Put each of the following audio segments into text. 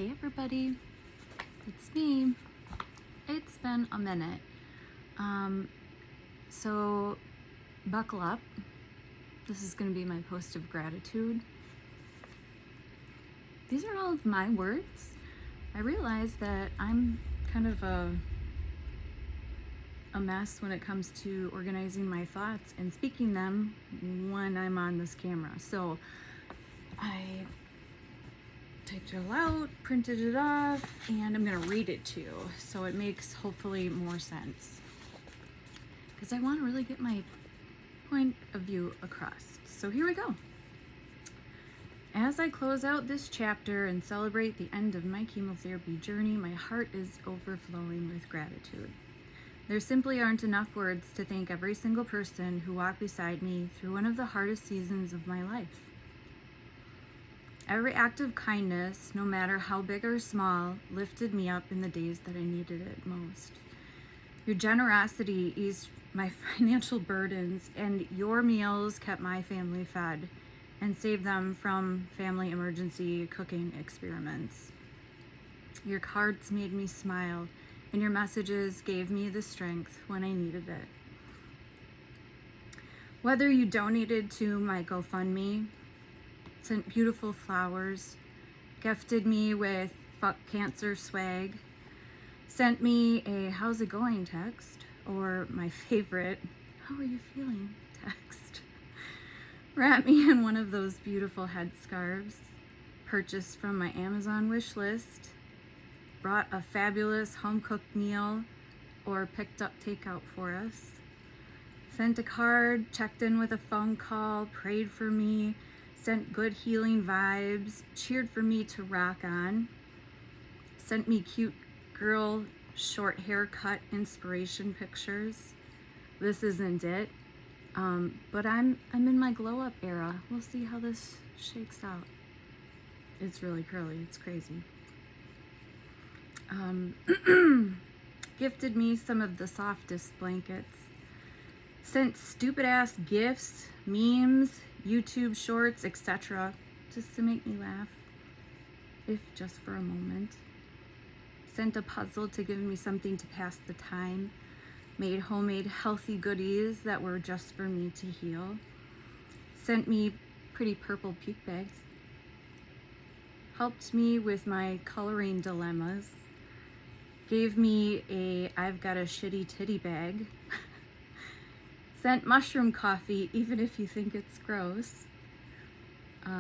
Hey everybody, it's me. It's been a minute. So buckle up. This is going to be my post of gratitude. These are all of my words. I realize that I'm kind of a mess when it comes to organizing my thoughts and speaking them when I'm on this camera. So I typed it all out, printed it off, and I'm going to read it to you so it makes hopefully more sense. Because I want to really get my point of view across. So here we go. As I close out this chapter and celebrate the end of my chemotherapy journey, my heart is overflowing with gratitude. There simply aren't enough words to thank every single person who walked beside me through one of the hardest seasons of my life. Every act of kindness, no matter how big or small, lifted me up in the days that I needed it most. Your generosity eased my financial burdens, and your meals kept my family fed and saved them from family emergency cooking experiments. Your cards made me smile, and your messages gave me the strength when I needed it. Whether you donated to my GoFundMe, sent beautiful flowers, gifted me with fuck cancer swag, sent me a how's it going text, or my favorite, how are you feeling text, wrapped me in one of those beautiful headscarves, purchased from my Amazon wish list, brought a fabulous home-cooked meal, or picked up takeout for us, sent a card, checked in with a phone call, prayed for me, sent good healing vibes, cheered for me to rock on, sent me cute girl short haircut inspiration pictures. This isn't it, but I'm in my glow up era. We'll see how this shakes out. It's really curly, it's crazy. Gifted me some of the softest blankets, sent stupid ass gifts, memes, YouTube shorts, etc., just to make me laugh, if just for a moment. Sent a puzzle to give me something to pass the time, made homemade healthy goodies that were just for me to heal, sent me pretty purple puke bags, helped me with my coloring dilemmas, gave me a I've got a shitty titty bag, sent mushroom coffee, even if you think it's gross.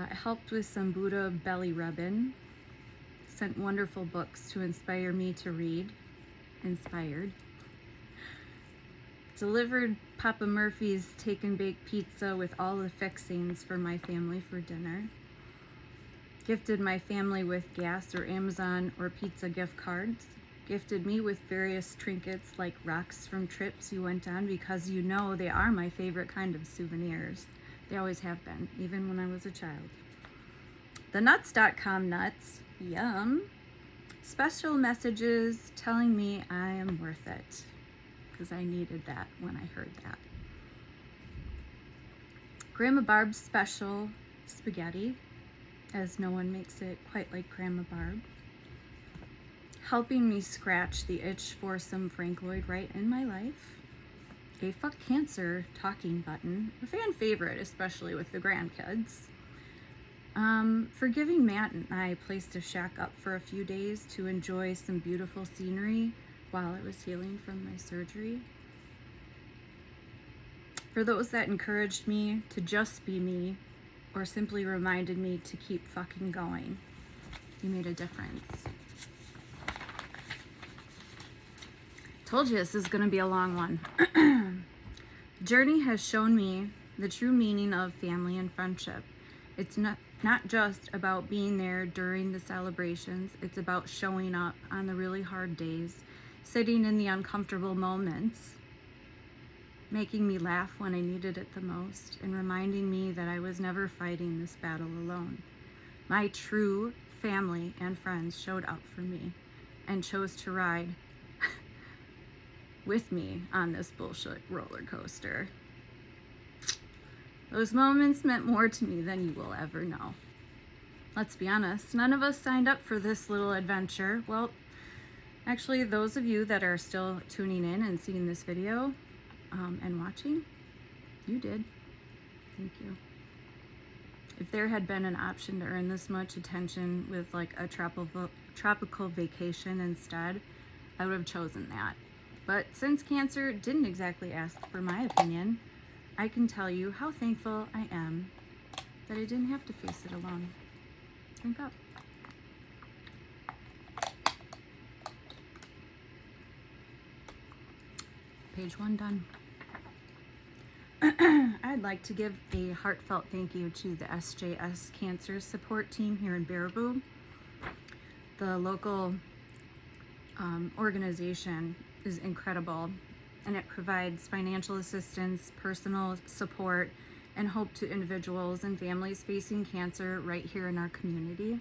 Helped with some Buddha belly rubbing. Sent wonderful books to inspire me to read. Inspired. Delivered Papa Murphy's take and bake pizza with all the fixings for my family for dinner. Gifted my family with gas or Amazon or pizza gift cards. Gifted me with various trinkets like rocks from trips you went on, because you know they are my favorite kind of souvenirs. They always have been, even when I was a child. The nuts.com nuts, yum. Special messages telling me I am worth it, because I needed that when I heard that. Grandma Barb's special spaghetti, as no one makes it quite like Grandma Barb. Helping me scratch the itch for some Frank Lloyd Wright in my life. A fuck cancer talking button, a fan favorite, especially with the grandkids. For giving Matt and I a place to shack up for a few days to enjoy some beautiful scenery while I was healing from my surgery. For those that encouraged me to just be me, or simply reminded me to keep fucking going. You made a difference. Told you this is going to be a long one. The journey has shown me the true meaning of family and friendship. It's not just about being there during the celebrations. It's about showing up on the really hard days, sitting in the uncomfortable moments, making me laugh when I needed it the most, and reminding me that I was never fighting this battle alone. My true family and friends showed up for me and chose to ride with me on this bullshit roller coaster. Those moments meant more to me than you will ever know. Let's be honest, none of us signed up for this little adventure. Well, actually, those of you that are still tuning in and seeing this video and watching, you did. Thank you. If there had been an option to earn this much attention with like a tropical vacation instead, I would have chosen that. But since cancer didn't exactly ask for my opinion, I can tell you how thankful I am that I didn't have to face it alone. Drink up. Page 1 done. I'd like to give a heartfelt thank you to the SJS Cancer Support Team here in Baraboo. The local organization is incredible, and it provides financial assistance, personal support, and hope to individuals and families facing cancer right here in our community.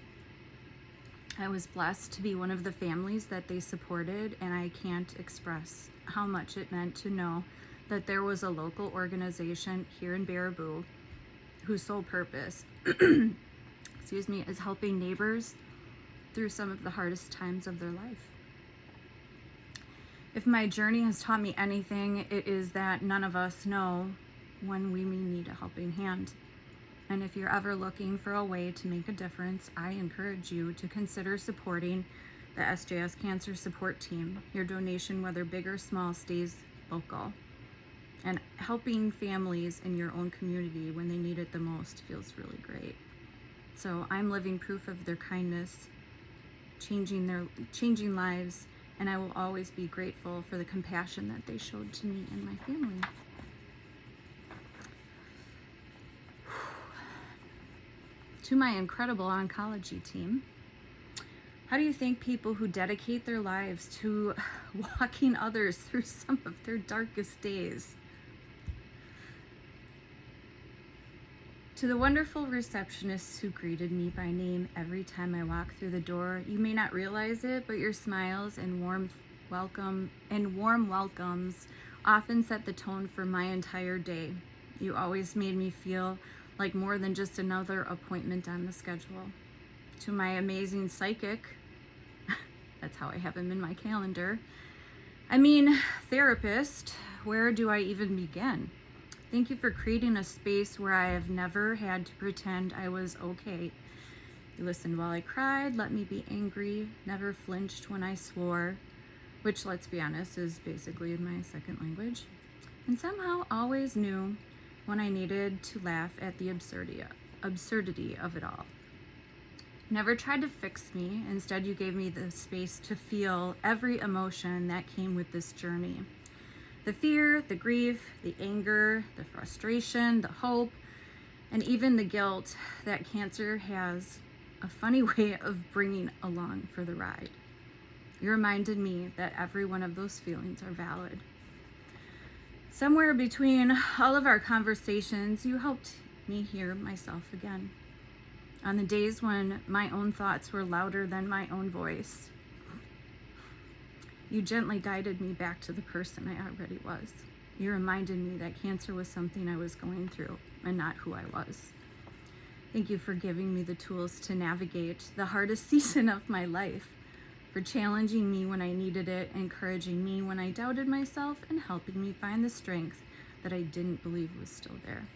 I was blessed to be one of the families that they supported, and I can't express how much it meant to know that there was a local organization here in Baraboo whose sole purpose is helping neighbors through some of the hardest times of their life. If my journey has taught me anything, it is that none of us know when we may need a helping hand. And if you're ever looking for a way to make a difference, I encourage you to consider supporting the SJS Cancer Support Team. Your donation, whether big or small, stays local. And helping families in your own community when they need it the most feels really great. So I'm living proof of their kindness, changing lives, and I will always be grateful for the compassion that they showed to me and my family. To my incredible oncology team, how do you think people who dedicate their lives to walking others through some of their darkest days? To the wonderful receptionists who greeted me by name every time I walked through the door, you may not realize it, but your smiles and warm welcomes often set the tone for my entire day. You always made me feel like more than just another appointment on the schedule. To my amazing psychic, that's how I have him in my calendar. Therapist, where do I even begin? Thank you for creating a space where I have never had to pretend I was okay. You listened while I cried, let me be angry, never flinched when I swore, which, let's be honest, is basically my second language, and somehow always knew when I needed to laugh at the absurdity of it all. Never tried to fix me. Instead, you gave me the space to feel every emotion that came with this journey. The fear, the grief, the anger, the frustration, the hope, and even the guilt that cancer has a funny way of bringing along for the ride. You reminded me that every one of those feelings are valid. Somewhere between all of our conversations, you helped me hear myself again. On the days when my own thoughts were louder than my own voice, you gently guided me back to the person I already was. You reminded me that cancer was something I was going through and not who I was. Thank you for giving me the tools to navigate the hardest season of my life, for challenging me when I needed it, encouraging me when I doubted myself, and helping me find the strength that I didn't believe was still there.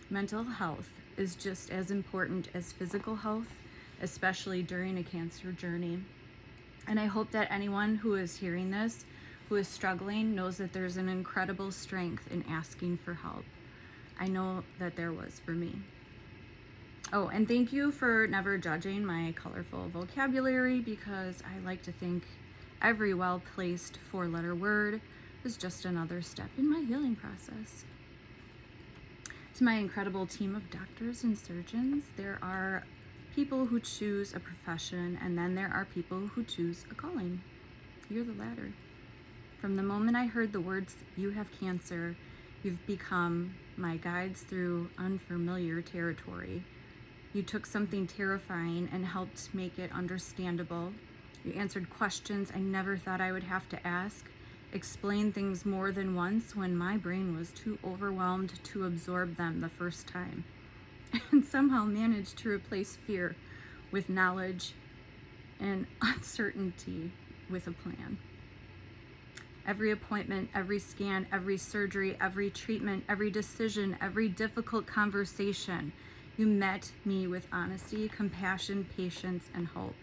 Mental health is just as important as physical health, especially during a cancer journey. And I hope that anyone who is hearing this, who is struggling, knows that there's an incredible strength in asking for help. I know that there was for me. Oh, and thank you for never judging my colorful vocabulary, because I like to think every well-placed four-letter word is just another step in my healing process. To my incredible team of doctors and surgeons, there are people who choose a profession, and then there are people who choose a calling. You're the latter. From the moment I heard the words, "You have cancer," you've become my guides through unfamiliar territory. You took something terrifying and helped make it understandable. You answered questions I never thought I would have to ask, explained things more than once when my brain was too overwhelmed to absorb them the first time. and somehow managed to replace fear with knowledge and uncertainty with a plan. Every appointment, every scan, every surgery, every treatment, every decision, every difficult conversation, you met me with honesty, compassion, patience, and hope.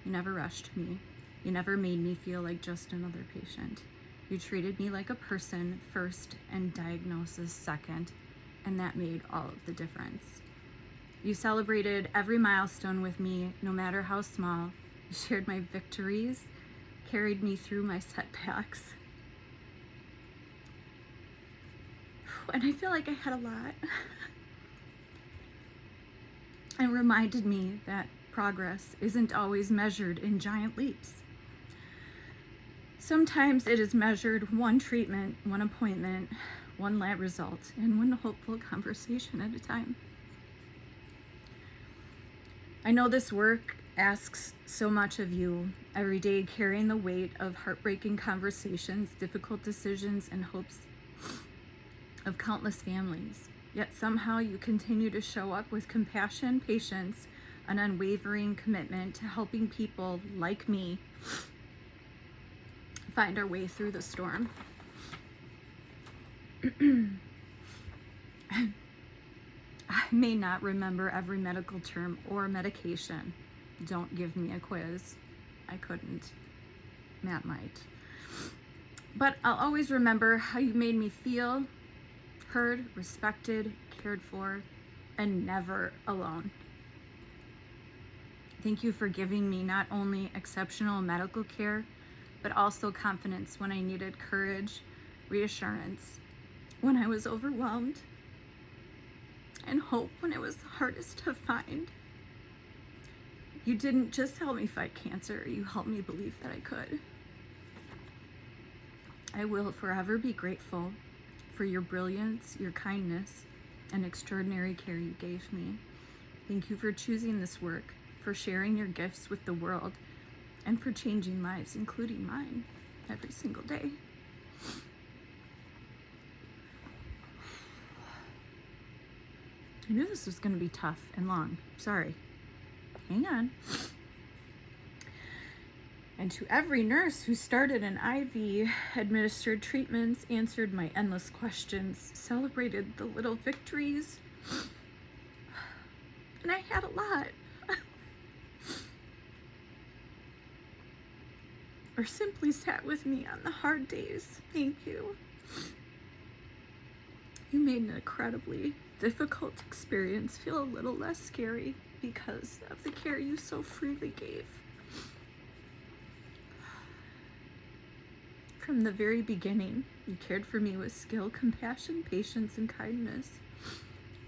You never rushed me. You never made me feel like just another patient. You treated me like a person first and diagnosis second, and that made all of the difference. You celebrated every milestone with me, no matter how small. You shared my victories, carried me through my setbacks. And I feel like I had a lot. And reminded me that progress isn't always measured in giant leaps. Sometimes it is measured one treatment, one appointment, one lab result, and one hopeful conversation at a time. I know this work asks so much of you, every day carrying the weight of heartbreaking conversations, difficult decisions, and hopes of countless families. Yet somehow you continue to show up with compassion, patience, an unwavering commitment to helping people like me find our way through the storm. I may not remember every medical term or medication. Don't give me a quiz. I couldn't. Matt might. But I'll always remember how you made me feel heard, respected, cared for, and never alone. Thank you for giving me not only exceptional medical care, but also confidence when I needed courage, reassurance when I was overwhelmed, and hope when it was hardest to find. You didn't just help me fight cancer, you helped me believe that I could. I will forever be grateful for your brilliance, your kindness, and extraordinary care you gave me. Thank you for choosing this work, for sharing your gifts with the world, and for changing lives, including mine, every single day. I knew this was going to be tough and long. Sorry. Hang on. And to every nurse who started an IV, administered treatments, answered my endless questions, celebrated the little victories. And I had a lot. Or simply sat with me on the hard days. Thank you. You made an incredibly difficult experience feel a little less scary because of the care you so freely gave. From the very beginning, you cared for me with skill, compassion, patience, and kindness.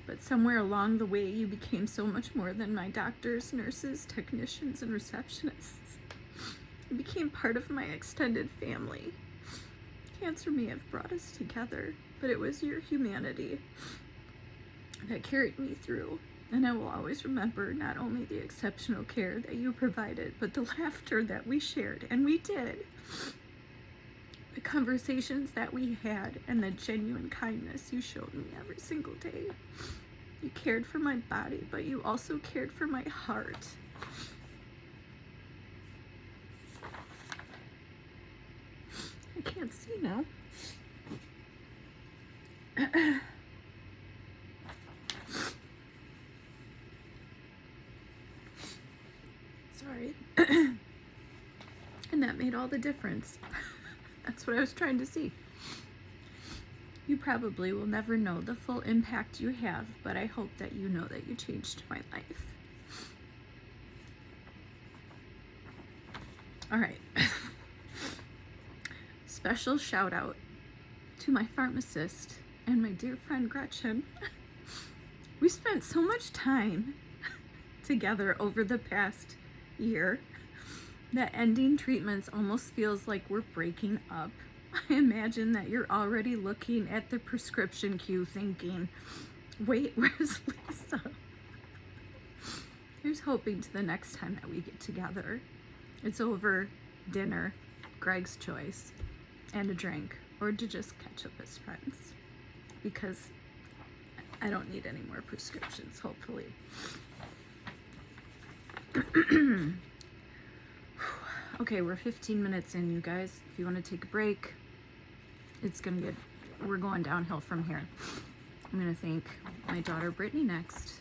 But somewhere along the way, you became so much more than my doctors, nurses, technicians, and receptionists. You became part of my extended family. Cancer may have brought us together, but it was your humanity that carried me through. And I will always remember not only the exceptional care that you provided, but the laughter that we shared, and we did. The conversations that we had, and the genuine kindness you showed me every single day. You cared for my body, but you also cared for my heart. I can't see now. Sorry. And that made all the difference. That's what I was trying to see. You probably will never know the full impact you have, but I hope that you know that you changed my life. All right. Special shout out to my pharmacist and my dear friend Gretchen. We spent so much time together over the past year that ending treatments almost feels like we're breaking up. I imagine that you're already looking at the prescription queue thinking, wait, where's Lisa? Here's hoping to the next time that we get together. It's over dinner, Greg's choice, and a drink, or to just catch up as friends. Because I don't need any more prescriptions, hopefully. Okay, we're 15 minutes in, you guys. If you want to take a break, we're going downhill from here. I'm going to thank my daughter Brittany next.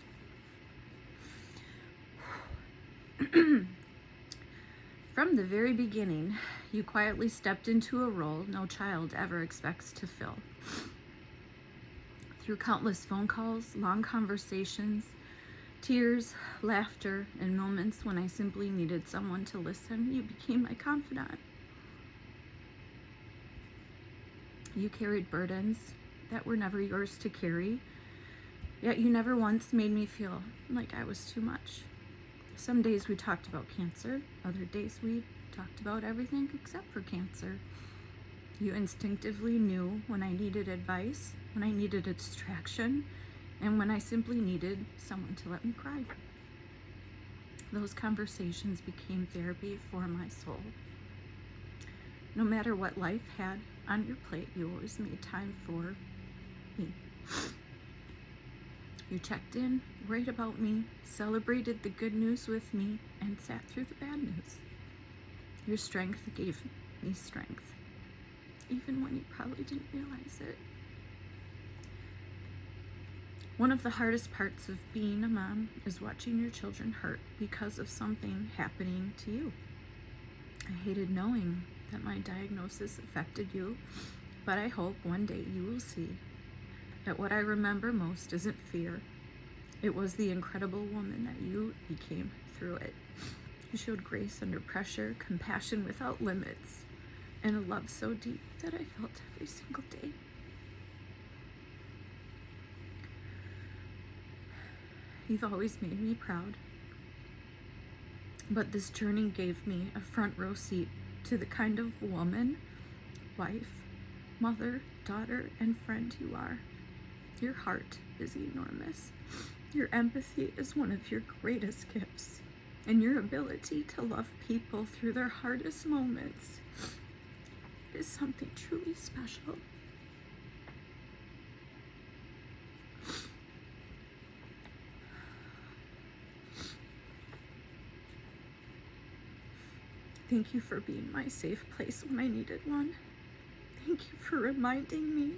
From the very beginning, you quietly stepped into a role no child ever expects to fill. Through countless phone calls, long conversations, tears, laughter, and moments when I simply needed someone to listen, you became my confidant. You carried burdens that were never yours to carry, yet you never once made me feel like I was too much. Some days we talked about cancer, other days we talked about everything except for cancer. You instinctively knew when I needed advice, when I needed a distraction, and when I simply needed someone to let me cry. Those conversations became therapy for my soul. No matter what life had on your plate, you always made time for me. You checked in, worried about me, celebrated the good news with me, and sat through the bad news. Your strength gave me strength, even when you probably didn't realize it. One of the hardest parts of being a mom is watching your children hurt because of something happening to you. I hated knowing that my diagnosis affected you, but I hope one day you will see that what I remember most isn't fear. It was the incredible woman that you became through it. You showed grace under pressure, compassion without limits, and a love so deep that I felt every single day. You've always made me proud, but this journey gave me a front row seat to the kind of woman, wife, mother, daughter, and friend you are. Your heart is enormous. Your empathy is one of your greatest gifts, and your ability to love people through their hardest moments is something truly special. Thank you for being my safe place when I needed one. Thank you for reminding me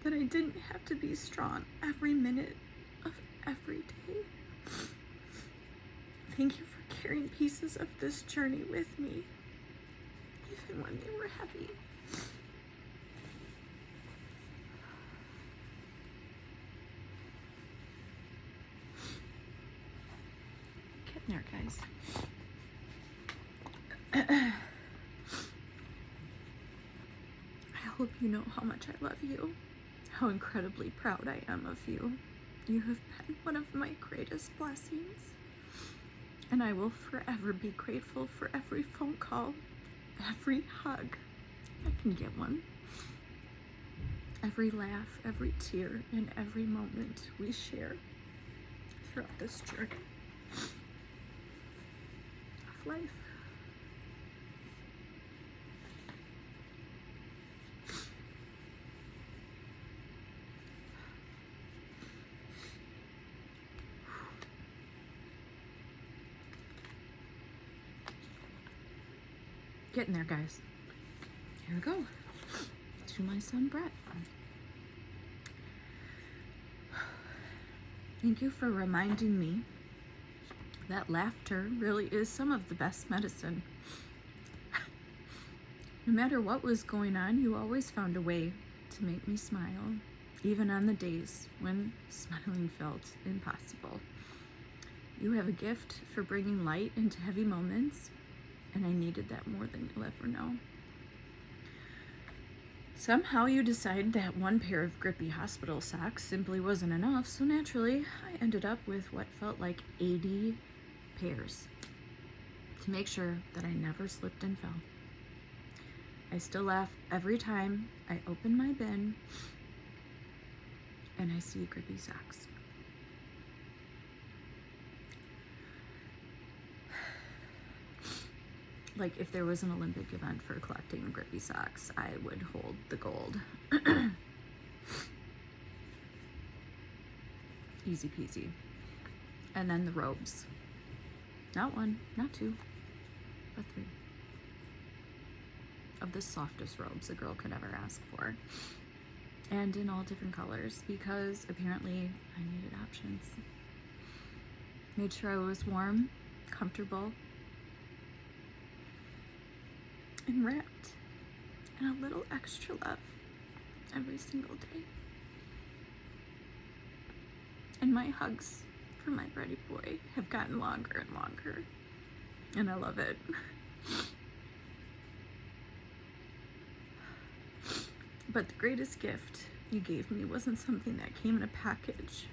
that I didn't have to be strong every minute of every day. Thank you for carrying pieces of this journey with me, even when they were heavy. Getting there, guys. I hope you know how much I love you, how incredibly proud I am of you. You have been one of my greatest blessings, and I will forever be grateful for every phone call, every hug, if I can get one, every laugh, every tear, and every moment we share throughout this journey of life. Getting there, guys. Here we go. To my son, Brett. Thank you for reminding me that laughter really is some of the best medicine. No matter what was going on, you always found a way to make me smile, even on the days when smiling felt impossible. You have a gift for bringing light into heavy moments, and I needed that more than you'll ever know. Somehow you decided that one pair of grippy hospital socks simply wasn't enough, so naturally I ended up with what felt like 80 pairs to make sure that I never slipped and fell. I still laugh every time I open my bin and I see grippy socks. Like, if there was an Olympic event for collecting grippy socks, I would hold the gold. Easy peasy. And then the robes. Not one, not two, but three. Of the softest robes a girl could ever ask for. And in all different colors, because apparently I needed options. Made sure I was warm, comfortable, and wrapped in a little extra love every single day. And my hugs for my Brady boy have gotten longer and longer, and I love it. But the greatest gift you gave me wasn't something that came in a package.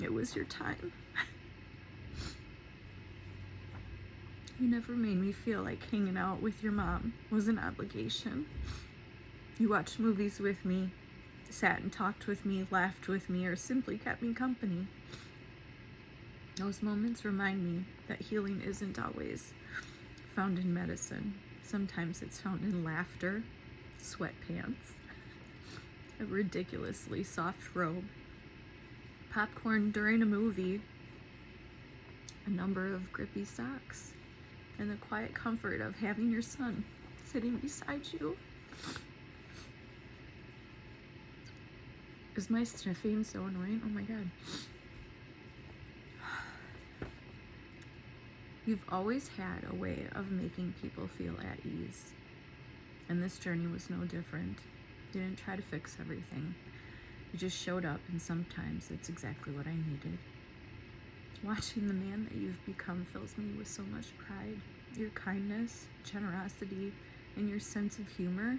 It was your time. You never made me feel like hanging out with your mom was an obligation. You watched movies with me, sat and talked with me, laughed with me, or simply kept me company. Those moments remind me that healing isn't always found in medicine. Sometimes it's found in laughter, sweatpants, a ridiculously soft robe, popcorn during a movie, a number of grippy socks, and the quiet comfort of having your son sitting beside you. Is my sniffing so annoying? Oh my god. You've always had a way of making people feel at ease, and this journey was no different. You didn't try to fix everything. You just showed up, and sometimes it's exactly what I needed. Watching the man that you've become fills me with so much pride. Your kindness, generosity, and your sense of humor.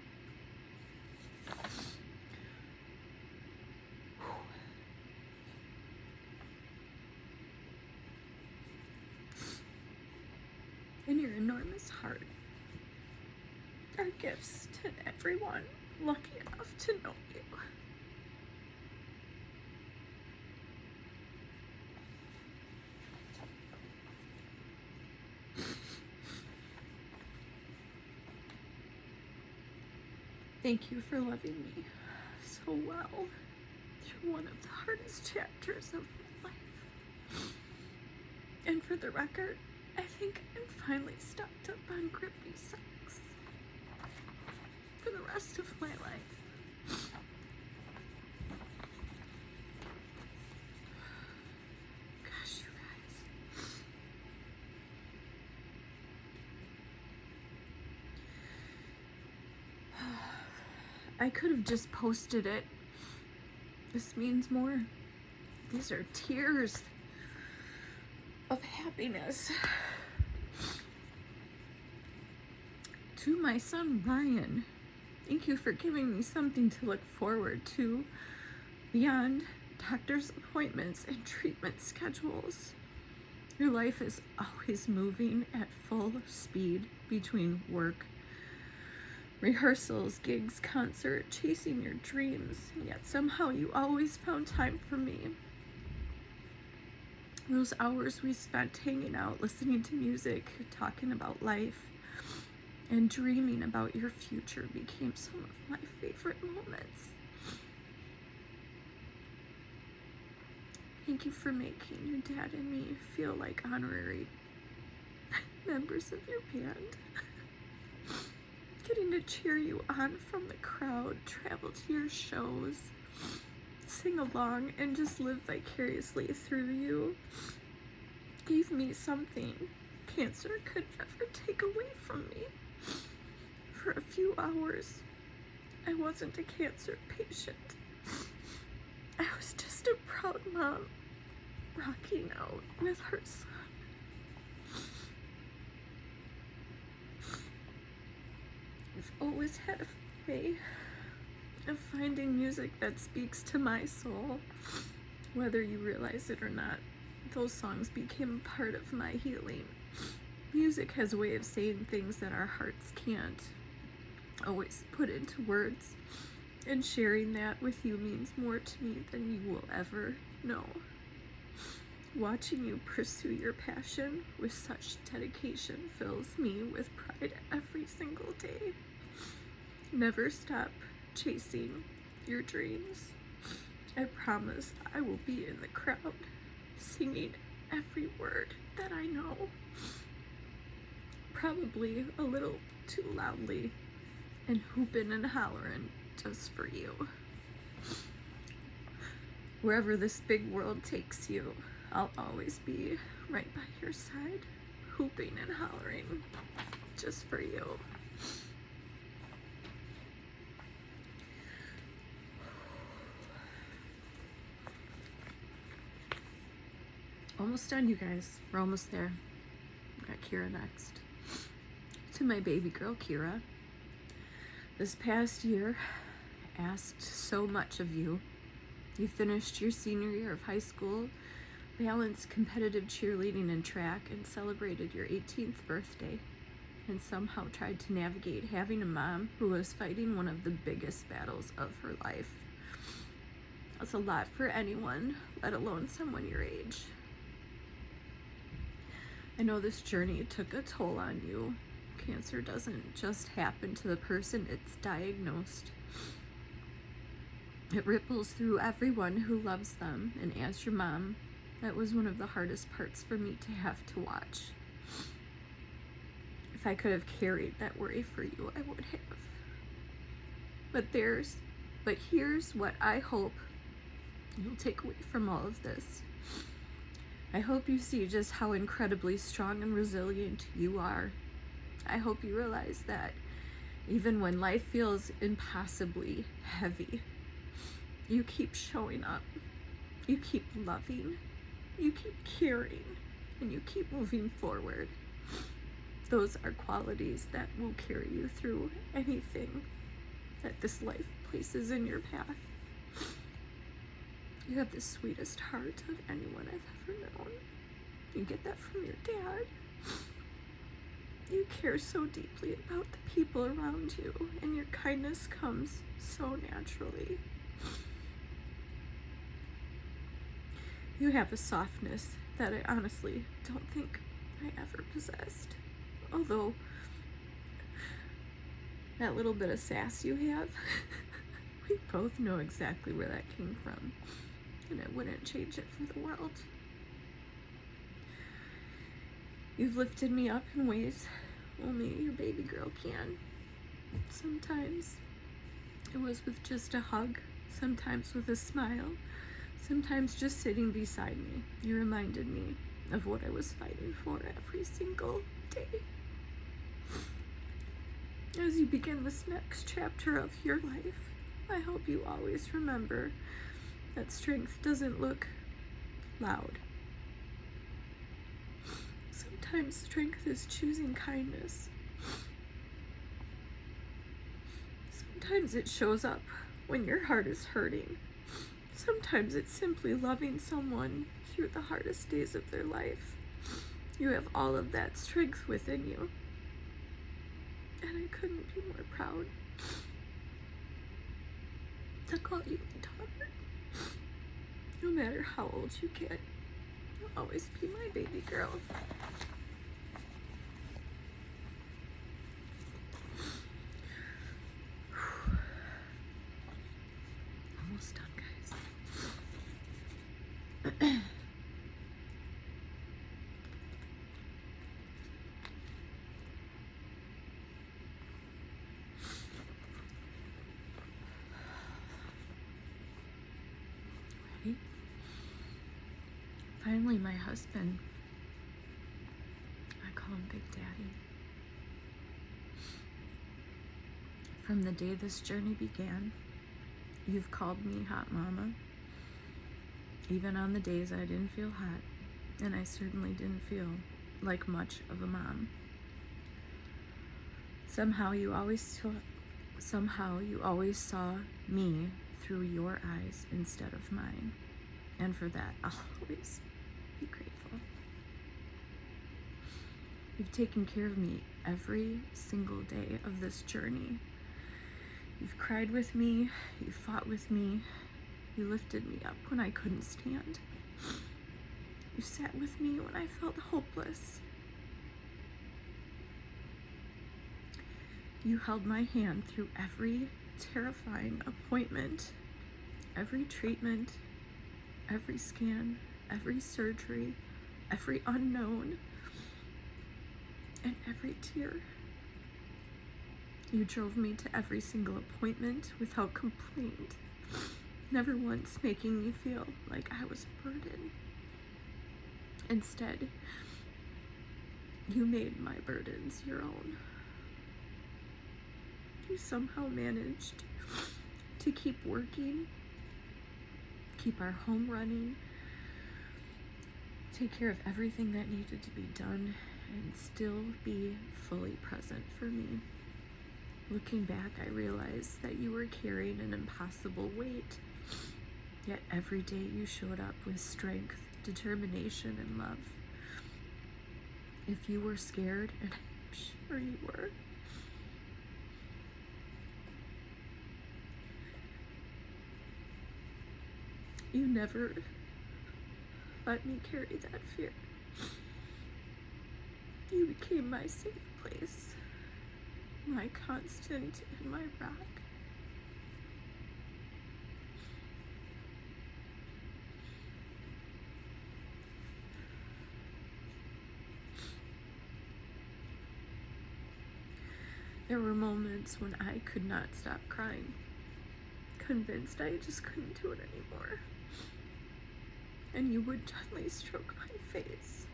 And your enormous heart are gifts to everyone lucky enough to know you. Thank you for loving me so well through one of the hardest chapters of my life. And for the record, I think I'm finally stocked up on grippy socks for the rest of my life. Gosh, you guys. I could have just posted it. This means more. These are tears of happiness. To my son, Ryan, thank you for giving me something to look forward to beyond doctor's appointments and treatment schedules. Your life is always moving at full speed between work, rehearsals, gigs, concert, chasing your dreams, and yet somehow you always found time for me. Those hours we spent hanging out, listening to music, talking about life, and dreaming about your future became some of my favorite moments. Thank you for making your dad and me feel like honorary members of your band. Getting to cheer you on from the crowd, travel to your shows, sing along, and just live vicariously through you gave me something cancer could never take away from me. For a few hours, I wasn't a cancer patient. I was just a proud mom rocking out with her son. I've always had a way of finding music that speaks to my soul, whether you realize it or not. Those songs became part of my healing. Music has a way of saying things that our hearts can't always put into words, and sharing that with you means more to me than you will ever know. Watching you pursue your passion with such dedication fills me with pride every single day. Never stop chasing your dreams. I promise I will be in the crowd, singing every word that I know. Probably a little too loudly, and hooping and hollering just for you. Wherever this big world takes you, I'll always be right by your side, hooping and hollering just for you. Almost done, you guys. We're almost there. Got Kira next. To my baby girl, Kira. This past year asked so much of you. You finished your senior year of high school, balanced competitive cheerleading and track, and celebrated your 18th birthday, and somehow tried to navigate having a mom who was fighting one of the biggest battles of her life. That's a lot for anyone, let alone someone your age. I know this journey took a toll on you. Cancer doesn't just happen to the person it's diagnosed. It ripples through everyone who loves them, and as your mom, that was one of the hardest parts for me to have to watch. If I could have carried that worry for you, I would have. But here's what I hope you'll take away from all of this. I hope you see just how incredibly strong and resilient you are. I hope you realize that even when life feels impossibly heavy, you keep showing up, you keep loving, you keep caring, and you keep moving forward. Those are qualities that will carry you through anything that this life places in your path. You have the sweetest heart of anyone I've ever known. You get that from your dad. You care so deeply about the people around you, and your kindness comes so naturally. You have a softness that I honestly don't think I ever possessed. Although, that little bit of sass you have, we both know exactly where that came from, and I wouldn't change it for the world. You've lifted me up in ways only your baby girl can. Sometimes it was with just a hug, sometimes with a smile, sometimes just sitting beside me. You reminded me of what I was fighting for every single day. As you begin this next chapter of your life, I hope you always remember that strength doesn't look loud. Sometimes strength is choosing kindness. Sometimes it shows up when your heart is hurting. Sometimes it's simply loving someone through the hardest days of their life. You have all of that strength within you, and I couldn't be more proud to call you my daughter. No matter how old you get, you'll always be my baby girl. Almost done, guys. Ready? Finally, my husband. I call him Big Daddy. From the day this journey began, you've called me Hot Mama. Even on the days I didn't feel hot, and I certainly didn't feel like much of a mom. Somehow you always saw me through your eyes instead of mine. And for that, I'll always be grateful. You've taken care of me every single day of this journey. You've cried with me, you fought with me, you lifted me up when I couldn't stand. You sat with me when I felt hopeless. You held my hand through every terrifying appointment Every treatment, every scan, every surgery, every unknown, and every tear. You drove me to every single appointment without complaint, never once making me feel like I was a burden. Instead, you made my burdens your own. You somehow managed to keep working, keep our home running, take care of everything that needed to be done, and still be fully present for me. Looking back, I realized that you were carrying an impossible weight, yet every day you showed up with strength, determination, and love. If you were scared, and I'm sure you were, you never let me carry that fear. You became my safe place, my constant and my rock. There were moments when I could not stop crying, convinced I just couldn't do it anymore. And you would gently stroke my face,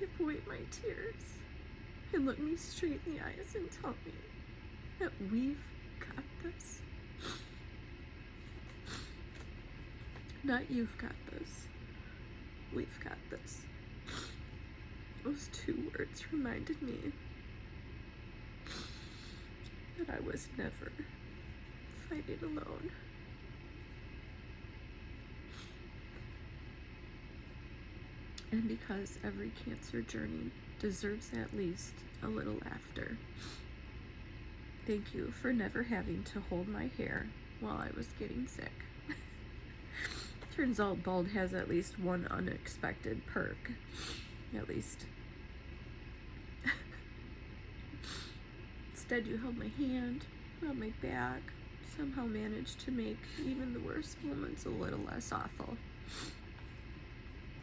wipe away my tears, and look me straight in the eyes and tell me that we've got this. Not you've got this, we've got this. Those two words reminded me that I was never fighting alone. And because every cancer journey deserves at least a little laughter, thank you for never having to hold my hair while I was getting sick. Turns out bald has at least one unexpected perk. At least. Instead, you held my hand, rubbed my back, somehow managed to make even the worst moments a little less awful.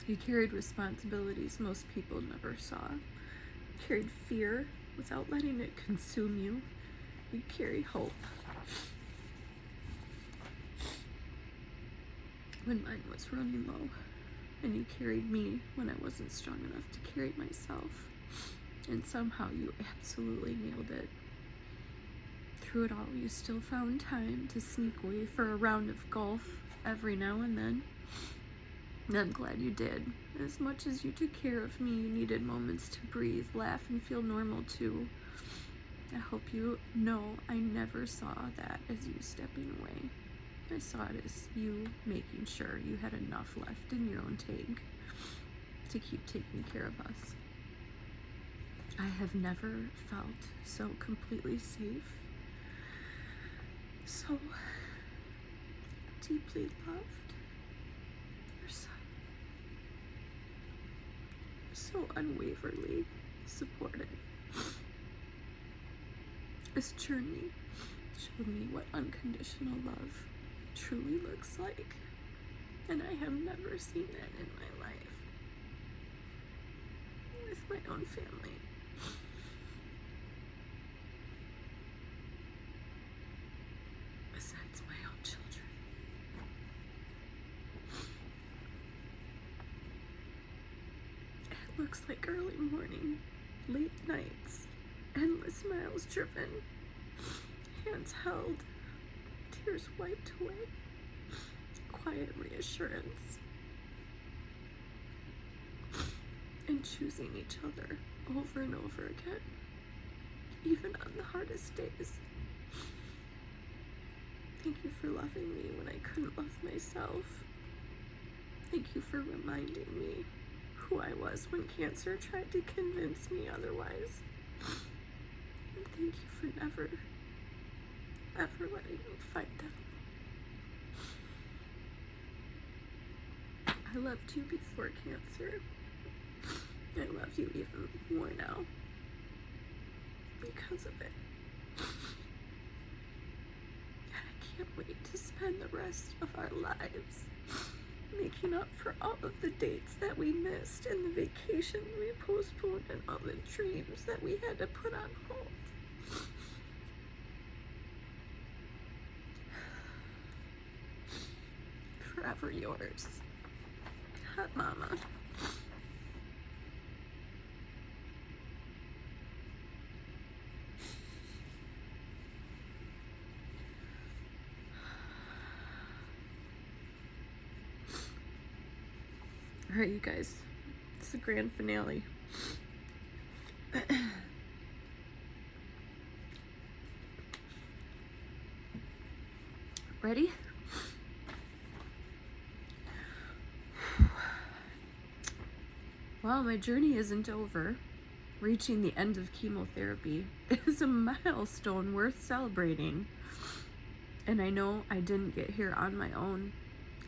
You carried responsibilities most people never saw. You carried fear without letting it consume you. You carried hope when mine was running low. And you carried me when I wasn't strong enough to carry myself. And somehow you absolutely nailed it. Through it all, you still found time to sneak away for a round of golf every now and then. And I'm glad you did. As much as you took care of me, you needed moments to breathe, laugh, and feel normal too. I hope you know I never saw that as you stepping away. I saw it as you making sure you had enough left in your own tank to keep taking care of us. I have never felt so completely safe, so deeply loved. So unwaveringly supported. This journey showed me what unconditional love truly looks like, and I have never seen that in my life with my own family. Besides my own children. It looks like early morning, late nights, endless miles driven, hands held, tears wiped away, quiet reassurance, and choosing each other over and over again, even on the hardest days. Thank you for loving me when I couldn't love myself. Thank you for reminding me who I was when cancer tried to convince me otherwise. And thank you for never, ever letting me fight them. I loved you before cancer. I love you even more now because of it. Yet I can't wait to spend the rest of our lives making up for all of the dates that we missed and the vacations we postponed and all the dreams that we had to put on hold. Forever yours, Hot Mama. Alright, you guys, it's the grand finale. Ready? Well, my journey isn't over. Reaching the end of chemotherapy is a milestone worth celebrating. And I know I didn't get here on my own.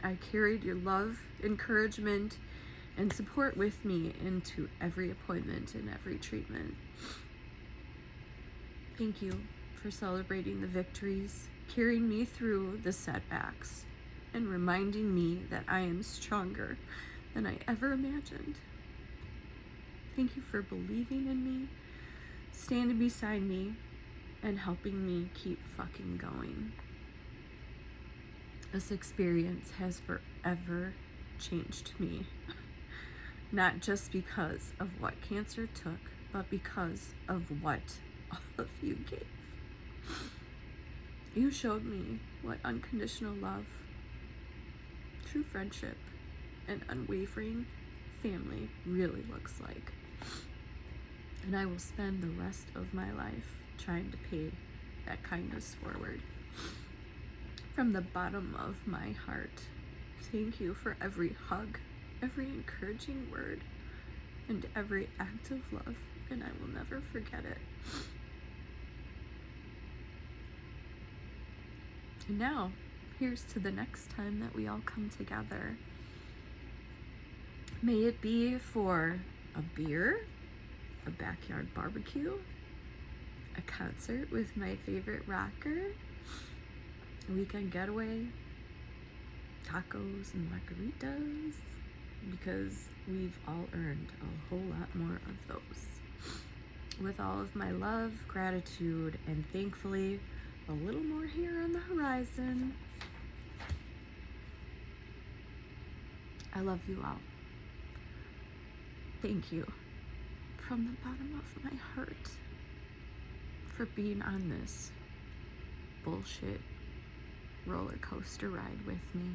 I carried your love, encouragement, and support with me into every appointment and every treatment. Thank you for celebrating the victories, carrying me through the setbacks, and reminding me that I am stronger than I ever imagined. Thank you for believing in me, standing beside me, and helping me keep fucking going. This experience has forever changed me. Not just because of what cancer took, but because of what all of you gave. You showed me what unconditional love, true friendship, and unwavering family really looks like. And I will spend the rest of my life trying to pay that kindness forward. From the bottom of my heart, thank you for every hug, every encouraging word, and every act of love, and I will never forget it. And now, here's to the next time that we all come together. May it be for a beer, a backyard barbecue, a concert with my favorite rocker, a weekend getaway, tacos and margaritas, because we've all earned a whole lot more of those. With all of my love, gratitude, and thankfully a little more here on the horizon, I love you all. Thank you from the bottom of my heart for being on this bullshit roller coaster ride with me.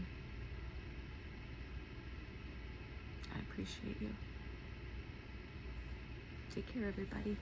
I appreciate you. Take care, everybody.